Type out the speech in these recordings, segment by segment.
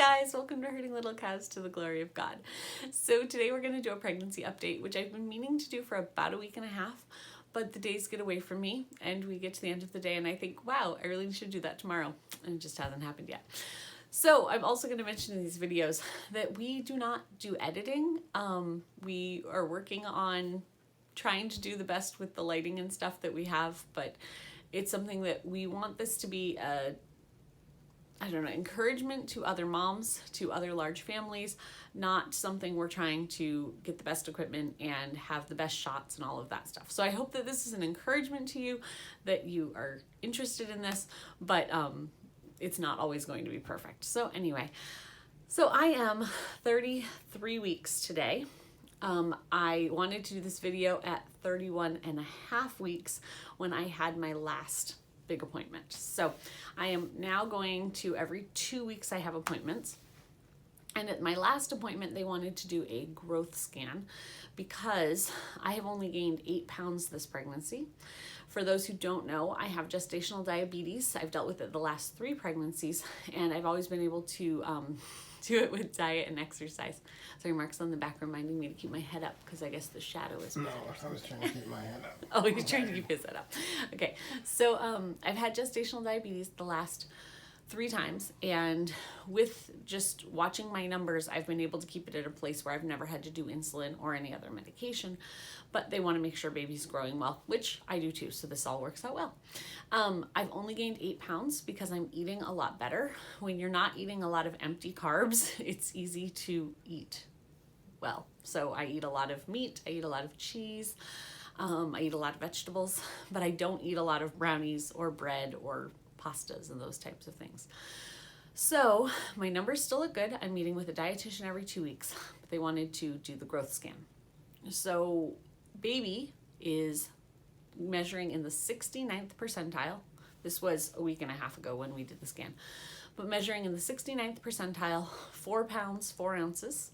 guys, welcome to Herding Little Cows to the Glory of God. So today we're going to do a pregnancy update, which I've been meaning to do for about a week and a half, but the days get away from me and we get to the end of the day and I think, wow, I really should do that tomorrow, and it just hasn't happened yet. So I'm also going to mention in these videos that we do not do editing. We are working on trying to do the best with the lighting and stuff that we have, but it's something that we want this to be a encouragement to other moms, to other large families, not something we're trying to get the best equipment and have the best shots and all of that stuff. So I hope that this is an encouragement to you, that you are interested in this, but it's not always going to be perfect. So anyway, so I am 33 weeks today. I wanted to do this video at 31 and a half weeks when I had my last big appointment. So I am now going to every 2 weeks I have appointments. And at my last appointment, they wanted to do a growth scan because I have only gained 8 pounds this pregnancy. For those who don't know, I have gestational diabetes. I've dealt with it the last 3 pregnancies, and I've always been able to do it with diet and exercise. Sorry, Mark's on the back reminding me to keep my head up because I guess the shadow is... No, I was trying to keep my head up. Oh, he's trying to keep his head up. Okay, so I've had gestational diabetes the last 3 times, and with just watching my numbers, I've been able to keep it at a place where I've never had to do insulin or any other medication, but they want to make sure baby's growing well, which I do too, so this all works out well. I've only gained 8 pounds because I'm eating a lot better. When you're not eating a lot of empty carbs, it's easy to eat well. So I eat a lot of meat, I eat a lot of cheese, I eat a lot of vegetables, but I don't eat a lot of brownies or bread or pastas and those types of things. So my numbers still look good. I'm meeting with a dietitian every 2 weeks, but they wanted to do the growth scan. So baby is measuring in the 69th percentile. This was a week and a half ago when we did the scan, but measuring in the 69th percentile, 4 pounds, 4 ounces.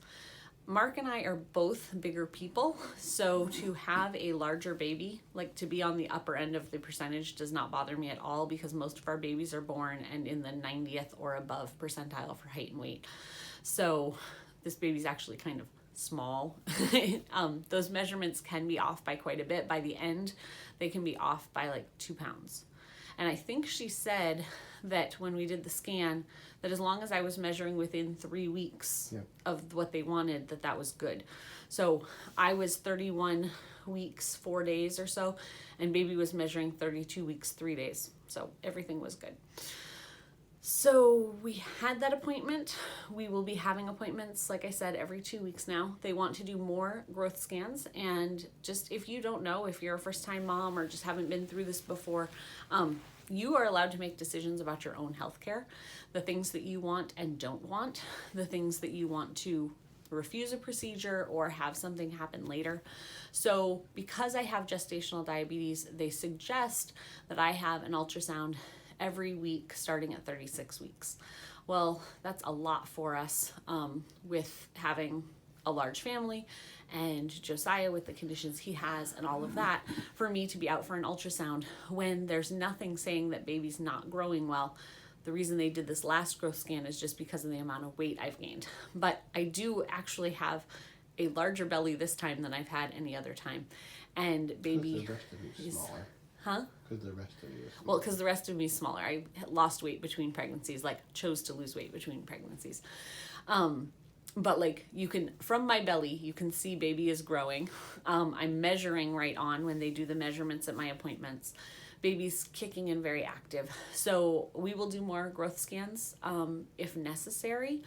Mark and I are both bigger people, so to have a larger baby, like to be on the upper end of the percentage, does not bother me at all because most of our babies are born and in the 90th or above percentile for height and weight. So this baby's actually kind of small. Those measurements can be off by quite a bit. By the end, they can be off by like 2 pounds. And I think she said that when we did the scan, that as long as I was measuring within 3 weeks of what they wanted, that was good. So I was 31 weeks, 4 days or so, and baby was measuring 32 weeks, 3 days. So everything was good. So we had that appointment. We will be having appointments, like I said, every 2 weeks now. They want to do more growth scans. And just if you don't know, if you're a first-time mom or just haven't been through this before, you are allowed to make decisions about your own health care, the things that you want and don't want, the things that you want to refuse a procedure or have something happen later. So because I have gestational diabetes, they suggest that I have an ultrasound every week starting at 36 weeks. Well, that's a lot for us with having a large family and Josiah with the conditions he has and all of that, for me to be out for an ultrasound when there's nothing saying that baby's not growing well. The reason they did this last growth scan is just because of the amount of weight I've gained. But I do actually have a larger belly this time than I've had any other time. And baby the rest of you is smaller. Huh? Because the rest of you is smaller. Well, because the rest of me is smaller. I lost weight between pregnancies, like chose to lose weight between pregnancies. But like you can, from my belly, you can see baby is growing. I'm measuring right on when they do the measurements at my appointments. Baby's kicking and very active. So we will do more growth scans if necessary,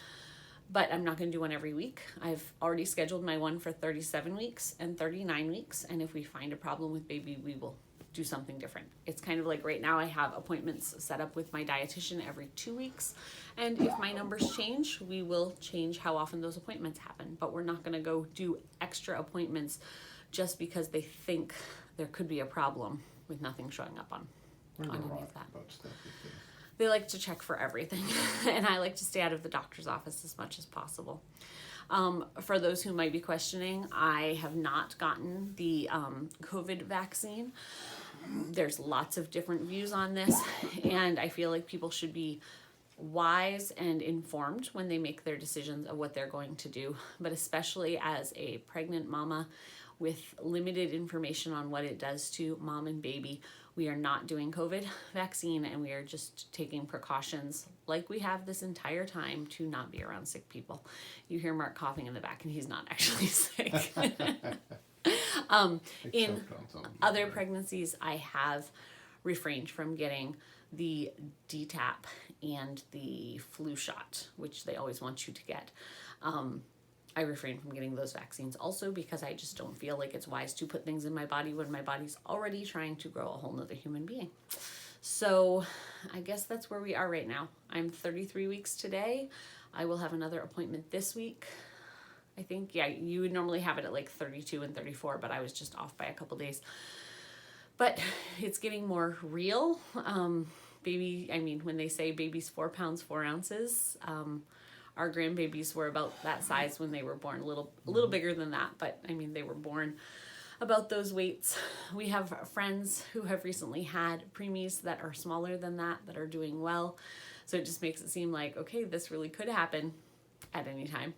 but I'm not going to do one every week. I've already scheduled my one for 37 weeks and 39 weeks. And if we find a problem with baby, we will do something different. It's kind of like right now I have appointments set up with my dietitian every 2 weeks. And if my numbers change, we will change how often those appointments happen. But we're not going to go do extra appointments just because they think there could be a problem with nothing showing up on any of that. They like to check for everything. And I like to stay out of the doctor's office as much as possible. For those who might be questioning, I have not gotten the COVID vaccine. There's lots of different views on this, and I feel like people should be wise and informed when they make their decisions of what they're going to do. But especially as a pregnant mama with limited information on what it does to mom and baby, we are not doing COVID vaccine, and we are just taking precautions like we have this entire time to not be around sick people. You hear Mark coughing in the back, and he's not actually sick. In other pregnancies, I have refrained from getting the DTaP and the flu shot, which they always want you to get. I refrain from getting those vaccines also because I just don't feel like it's wise to put things in my body when my body's already trying to grow a whole nother human being. So I guess that's where we are right now. I'm 33 weeks today. I will have another appointment this week. I think, yeah, you would normally have it at like 32 and 34, but I was just off by a couple days. But it's getting more real. When they say baby's 4 pounds, 4 ounces, our grandbabies were about that size when they were born, a little bigger than that, but they were born about those weights. We have friends who have recently had preemies that are smaller than that are doing well. So it just makes it seem like, okay, this really could happen at any time.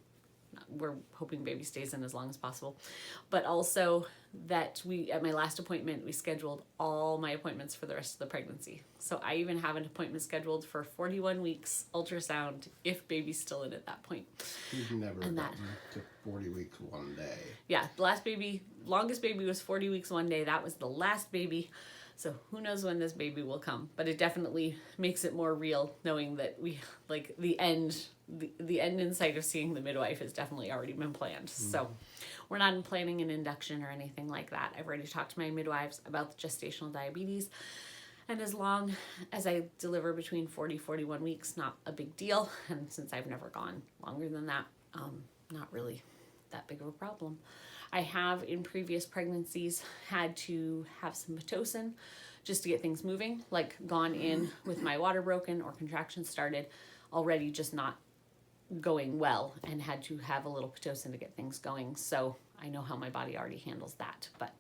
We're hoping baby stays in as long as possible. But also that at my last appointment, we scheduled all my appointments for the rest of the pregnancy. So I even have an appointment scheduled for 41 weeks ultrasound if baby's still in at that point. You've never gotten to 40 weeks one day. Yeah, the longest baby was 40 weeks one day. That was the last baby. So who knows when this baby will come, but it definitely makes it more real knowing that we the end in sight of seeing the midwife has definitely already been planned. Mm-hmm. So we're not planning an induction or anything like that. I've already talked to my midwives about the gestational diabetes, and as long as I deliver between 40-41 weeks, not a big deal. And since I've never gone longer than that, not really that big of a problem. I have in previous pregnancies had to have some Pitocin just to get things moving, like gone in with my water broken or contractions started already just not going well and had to have a little Pitocin to get things going. So I know how my body already handles that, but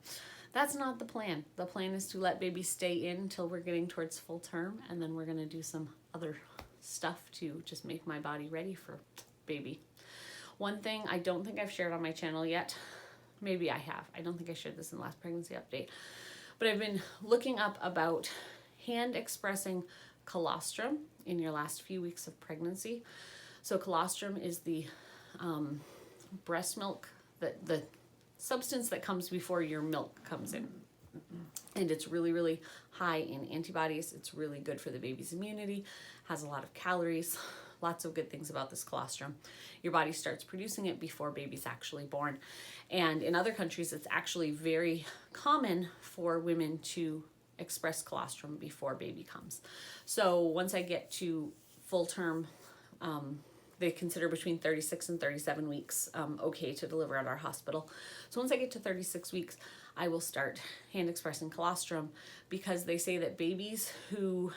that's not the plan. The plan is to let baby stay in until we're getting towards full term, and then we're going to do some other stuff to just make my body ready for baby. One thing I don't think I've shared on my channel yet, maybe I have. I don't think I shared this in the last pregnancy update. But I've been looking up about hand expressing colostrum in your last few weeks of pregnancy. So colostrum is the breast milk, the substance that comes before your milk comes in. And it's really, really high in antibodies. It's really good for the baby's immunity, has a lot of calories. Lots of good things about this colostrum. Your body starts producing it before baby's actually born. And in other countries, it's actually very common for women to express colostrum before baby comes. So once I get to full term, they consider between 36 and 37 weeks okay to deliver at our hospital. So once I get to 36 weeks, I will start hand expressing colostrum, because they say that babies who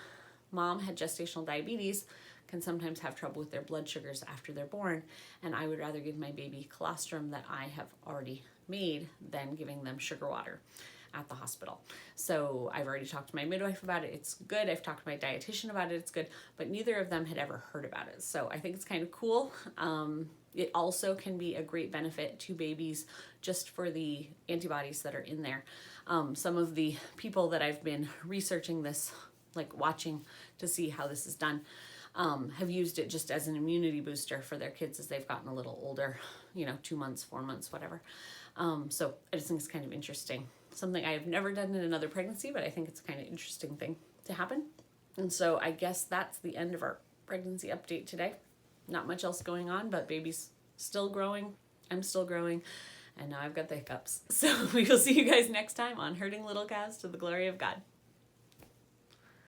mom had gestational diabetes can sometimes have trouble with their blood sugars after they're born, and I would rather give my baby colostrum that I have already made than giving them sugar water at the hospital. So I've already talked to my midwife about it. It's good. I've talked to my dietitian about it. It's good, but neither of them had ever heard about it. So I think it's kind of cool. It also can be a great benefit to babies just for the antibodies that are in there. Some of the people that I've been researching this, like watching to see how this is done, have used it just as an immunity booster for their kids as they've gotten a little older, 2 months, 4 months, whatever. So I just think it's kind of interesting. Something I have never done in another pregnancy, but I think it's a kind of interesting thing to happen. And so I guess that's the end of our pregnancy update today. Not much else going on, but baby's still growing. I'm still growing. And now I've got the hiccups. So we will see you guys next time on Herding Little Cows to the Glory of God.